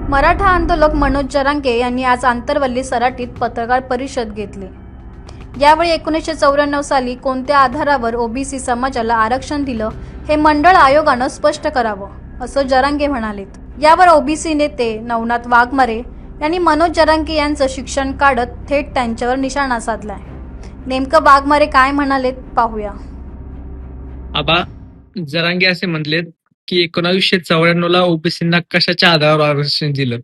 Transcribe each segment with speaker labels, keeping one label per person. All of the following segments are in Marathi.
Speaker 1: मराठा आंदोलक मनोज जरांगे यांनी आज आंतरवल्ली सराटीत पत्रकार परिषद घेतली। यावेळी 1994 साली कोणत्या आधारावर ओबीसी समाजाला आरक्षण दिलं हे मंडळ आयोगानं स्पष्ट करावं, असं जरांगे म्हणालेत। यावर ओबीसी नेते नवनाथ वाघमारे यांनी मनोज जरांगे यांचं शिक्षण काढत थेट त्यांच्यावर निशाणा साधलाय। नेमकं वाघमारे काय म्हणालेत पाहूया।
Speaker 2: आबा, जरांगे असे म्हणलेत की 1994 ओबीसींना कशाच्या आधारावर आरक्षण दिलं?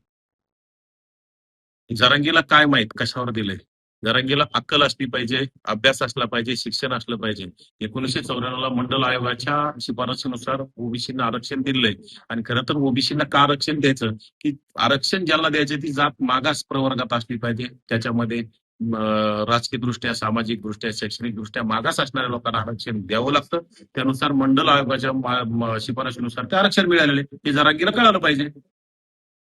Speaker 3: जरांगीला काय माहित कशावर दिलंय? जरांगीला अक्कल असली पाहिजे, अभ्यास असला पाहिजे, शिक्षण असलं पाहिजे। 1994 मंडल आयोगाच्या शिफारशीनुसार ओबीसींना आरक्षण दिलंय आणि खरं तर ओबीसींना का आरक्षण द्यायचं की आरक्षण ज्याला द्यायचे ती जात मागास प्रवर्गात असली पाहिजे, त्याच्यामध्ये राजकीय दृष्ट्या, सामाजिक दृष्ट्या, शैक्षणिक दृष्ट्या मागास असणाऱ्या लोकांना आरक्षण द्यावं लागतं। त्यानुसार मंडल आयोगाच्या शिफारशीनुसार ते आरक्षण मिळालेले हे जरांगीला कळालं पाहिजे।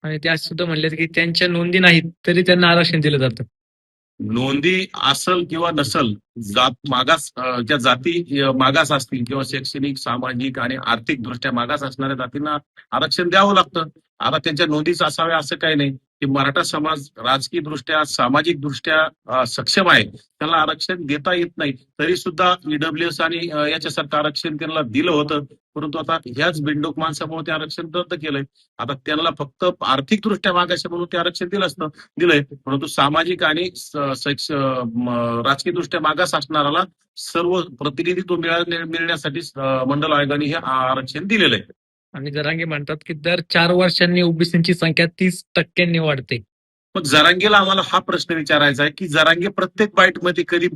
Speaker 2: आणि ते आज सुद्धा म्हणलेत की त्यांच्या नोंदी नाहीत तरी त्यांना आरक्षण दिलं जातं।
Speaker 3: नोंदी असल किंवा नसल, जात मागास ज्या जाती मागास असतील किंवा शैक्षणिक, सामाजिक आणि आर्थिक दृष्ट्या मागास असणाऱ्या जातींना आरक्षण द्यावं लागतं। आता त्यांच्या नोंदीच असाव्या असं काही नाही की मराठा समाज राजकीय दृष्ट्या, सामाजिक दृष्ट्या सक्षम आहे, त्याला आरक्षण देता येत नाही। तरी सुद्धा ईडब्ल्यूएस आणि याच्यासारखं आरक्षण त्यांना दिलं होतं, परंतु आता ह्याच बिंडोक माणसामुळे ते आरक्षण रद्द केलंय। आता त्यांना फक्त आर्थिक दृष्ट्या मागास म्हणून ते आरक्षण दिलंय, परंतु सामाजिक आणि राजकीय दृष्ट्या मागास असणाऱ्याला सर्व प्रतिनिधित्व मिळण्यासाठी मंडल आयोगाने हे आरक्षण दिलेलं आहे।
Speaker 2: आणि जरांगे म्हणतात की दर 4 वर्षांनी ओबीसींची संख्या 30% वाढते।
Speaker 3: मग जरांगेला आम्हाला हा प्रश्न विचारायचा आहे की जरांगे प्रत्येक बाईटमध्ये कधी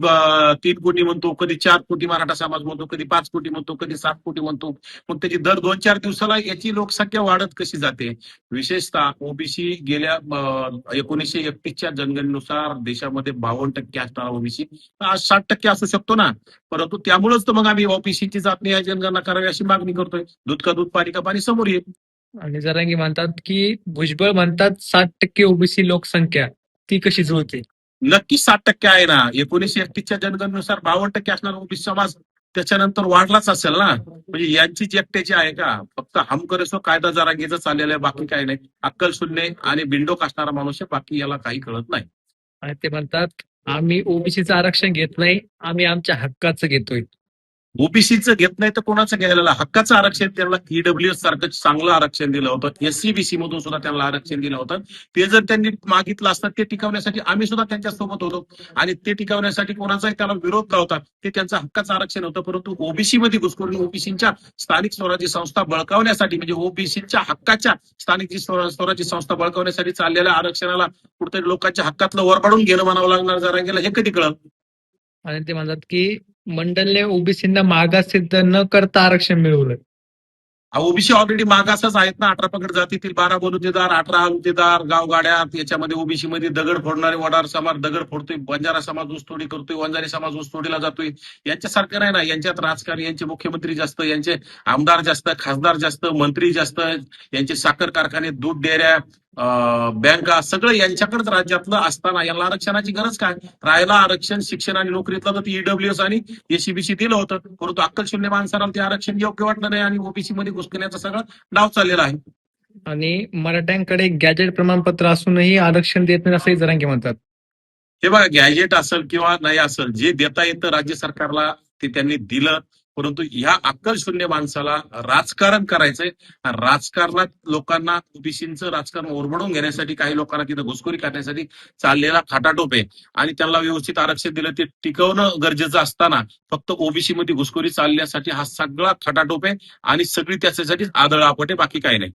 Speaker 3: 3 कोटी म्हणतो, कधी 4 कोटी मराठा समाज म्हणतो, कधी 5 कोटी म्हणतो, कधी 7 कोटी म्हणतो। मग त्याची दर 2-4 दिवसाला याची लोकसंख्या वाढत कशी जाते? विशेषतः ओबीसी गेल्या 1931च्या जनगणनेनुसार देशामध्ये 52% असणारा ओबीसी आज 60% असू शकतो ना। परंतु त्यामुळेच तर मग आम्ही ओबीसीची जातनिहाय जनगणना करावी अशी मागणी करतोय। दूध का दूध, पाणी का पाणी समोर येईल।
Speaker 2: आणि जरांगे म्हणतात की भुजबळ म्हणतात 60% ओबीसी लोकसंख्या ती कशी जुळते?
Speaker 3: नक्की 60% आहे ना। 1931च्या जनगणनेनुसार 52% असणारा ओबीसी समाज त्याच्यानंतर वाढलाच असेल ना। म्हणजे यांचीच एकट्याची आहे का? फक्त हम करे सो कायदा जरांगेचा चाललेला आहे, बाकी काही नाही। अक्कल शून्य आणि बिंडोक असणारा माणूस आहे, बाकी याला काही कळत नाही।
Speaker 2: आणि ते म्हणतात आम्ही ओबीसीचं आरक्षण घेत नाही, आम्ही आमच्या हक्काचं घेतोय।
Speaker 3: ओबीसीचं घेत नाही तर कोणाचं घ्यायला? हक्काचं आरक्षण त्यांना ईडब्ल्यूएस सारखं चांगलं आरक्षण दिलं होतं, एससीबीसी मधून सुद्धा त्यांना आरक्षण दिलं होतं। ते जर त्यांनी मागितलं असतं ते टिकवण्यासाठी आम्ही सुद्धा त्यांच्या सोबत होतो आणि ते टिकवण्यासाठी कोणाचाही त्याला विरोध नव्हता। ते त्यांचं हक्काचं आरक्षण होतं, परंतु ओबीसी मध्ये घुसखोरी, ओबीसीच्या स्थानिक स्वराज्य संस्था बळकावण्यासाठी, म्हणजे ओबीसीच्या हक्काच्या स्थानिक स्वराज्य संस्था बळकावण्यासाठी चाललेल्या आरक्षणाला कुठेतरी लोकांच्या हक्कातलं वरपाडून घेणं म्हणावं लागणार जरांगेला, हे कधी कळलं?
Speaker 2: आणि ते म्हणतात की मंडलने ओबीसींना मागास सिद्ध न करता आरक्षण मिळवलं।
Speaker 3: ओबीसी ऑलरेडी मागासच आहेत ना। 18 पगड जातीतील 12 बलुतेदार, 18 अलुतेदार, गावगाड्यात याच्यामध्ये ओबीसी मध्ये दगड फोडणारे वडार समाज दगड फोडतोय, बंजारा समाज ऊसतोडी करतोय, वंजारी समाज ऊसतोडीला जातोय। यांच्यासारखं नाही ना। यांच्यात राजकारण, यांचे मुख्यमंत्री जास्त, यांचे आमदार जास्त, खासदार जास्त, मंत्री जास्त, यांचे साखर कारखाने, दूध डेऱ्या, बँका सगळं यांच्याकडेच राज्यातलं असताना याला आरक्षणाची गरज काय? राहायला आरक्षण, शिक्षण आणि नोकरीतलं तर ईडब्ल्यूएस आणि एससीबीसी दिलं होतं, परंतु अक्कल शून्य माणसाला ते आरक्षण योग्य वाटलं नाही आणि ओबीसी मध्ये घुसखोरीचा सगळा डाव चाललेला आहे।
Speaker 2: आणि मराठ्यांकडे गॅजेट प्रमाणपत्र असूनही आरक्षण देत नाही असंही जरांगे म्हणतात।
Speaker 3: हे बघा, गॅजेट असेल किंवा नाही असेल, जे देता येतं राज्य सरकारला ते त्यांनी दिलं, परंतु ह्या अक्कल शून्य माणसाला राजकारण करायचंय। राजकारणात लोकांना ओबीसीचं राजकारण ओरबडून घेण्यासाठी, काही लोकांना तिथं घुसखोरी करण्यासाठी चाललेला खाटाटोप आहे आणि त्यांना व्यवस्थित आरक्षण दिलं ते टिकवणं गरजेचं असताना फक्त ओबीसी मध्ये घुसखोरी चालण्यासाठी हा सगळा खटाटोप आहे आणि सगळी त्याच्यासाठी आदळ आपट आहे, बाकी काही नाही।